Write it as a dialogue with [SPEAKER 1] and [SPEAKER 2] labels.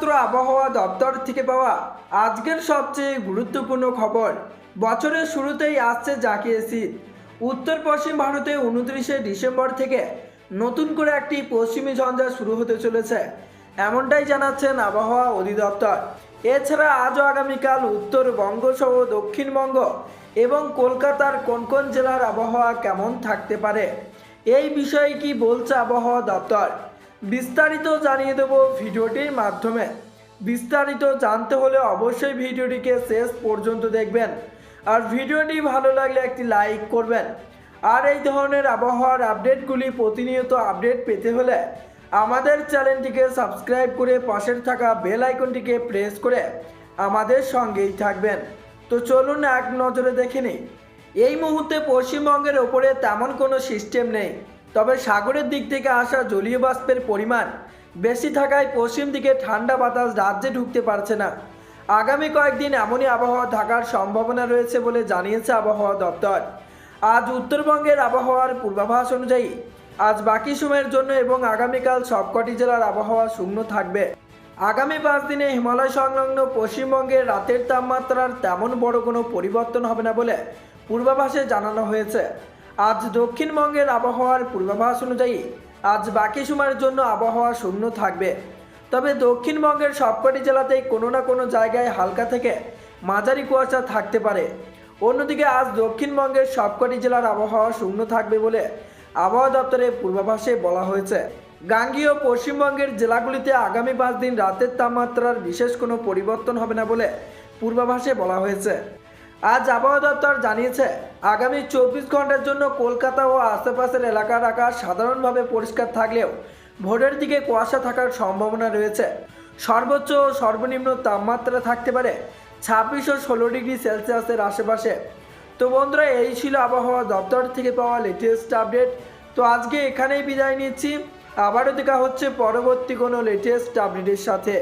[SPEAKER 1] শুধুমাত্র আবহাওয়া দপ্তর থেকে পাওয়া আজকের সবচেয়ে গুরুত্বপূর্ণ খবর। বছরের শুরুতেই আসছে জাকিয়ে শীত। উত্তর পশ্চিম ভারতে 29শে ডিসেম্বর থেকে নতুন করে একটি পশ্চিমী ঝঞ্ঝা শুরু হতে চলেছে, এমনটাই জানাচ্ছেন আবহাওয়া অধিদপ্তর। এছাড়া আজও আগামীকাল উত্তরবঙ্গ সহ দক্ষিণবঙ্গ এবং কলকাতার কোন কোন জেলার আবহাওয়া কেমন থাকতে পারে, এই বিষয়ে কি বলছে আবহাওয়া দপ্তর, বিস্তারিত জানিয়ে দেব ভিডিওটির মাধ্যমে। বিস্তারিত জানতে হলে অবশ্যই ভিডিওটিকে শেষ পর্যন্ত দেখবেন, আর ভিডিওটি ভালো লাগলে একটি লাইক করবেন। আর এই ধরনের আবহাওয়ার আপডেটগুলি প্রতিনিয়ত আপডেট পেতে হলে আমাদের চ্যানেলটিকে সাবস্ক্রাইব করে পাশের থাকা বেল আইকনটিকে প্রেস করে আমাদের সঙ্গেই থাকবেন। তো চলুন এক নজরে দেখে নিই। এই মুহূর্তে পশ্চিমবঙ্গের ওপরে তেমন কোনো সিস্টেম নেই, তবে সাগরের দিক থেকে আসা জলীয় বাষ্পের পরিমাণ বেশি থাকায় পশ্চিম দিকে ঠান্ডা বাতাস রাজ্যে ঢুকতে পারছে না। আগামী কয়েকদিন এমনই আবহাওয়া থাকার সম্ভাবনা রয়েছে বলে জানিয়েছে আবহাওয়া দপ্তর। আজ উত্তরবঙ্গের আবহাওয়ার পূর্বাভাস অনুযায়ী আজ বাকি সময়ের জন্য এবং আগামীকাল সবকটি জেলার আবহাওয়া শুকনো থাকবে। আগামী 5 দিনে হিমালয় সংলগ্ন পশ্চিমবঙ্গের রাতের তাপমাত্রার তেমন বড় কোনো পরিবর্তন হবে না বলে পূর্বাভাসে জানানো হয়েছে। আজ দক্ষিণবঙ্গের আবহাওয়ার পূর্বাভাস অনুযায়ী আজ বাকি সময়ের জন্য আবহাওয়া শূন্য থাকবে, তবে দক্ষিণবঙ্গের সবকটি জেলাতেই কোনো না কোনো জায়গায় হালকা থেকে মাঝারি কুয়াশা থাকতে পারে। অন্যদিকে আজ দক্ষিণবঙ্গের সবকটি জেলার আবহাওয়া শূন্য থাকবে বলে আবহাওয়া দপ্তরের পূর্বাভাসে বলা হয়েছে। গাঙ্গেয় পশ্চিমবঙ্গের জেলাগুলিতে আগামী 5 দিন রাতের তাপমাত্রার বিশেষ কোনো পরিবর্তন হবে না বলে পূর্বাভাসে বলা হয়েছে। আজ আবহাওয়া দপ্তর জানিয়েছে আগামী 24 ঘন্টার জন্য কলকাতা ও আশেপাশের এলাকার আকাশ সাধারণভাবে পরিষ্কার থাকলেও ভোরের দিকে কুয়াশা থাকার সম্ভাবনা রয়েছে। সর্বোচ্চ ও সর্বনিম্ন তাপমাত্রা থাকতে পারে 26 ও 16 ডিগ্রি সেলসিয়াসের আশেপাশে। তো বন্ধুরা, এই ছিল আবহাওয়া দপ্তর থেকে পাওয়া লেটেস্ট আপডেট। তো আজকে এখানেই বিদায় নিচ্ছি, আবারও দেখা হচ্ছে পরবর্তী কোনো লেটেস্ট আপডেটের সাথে।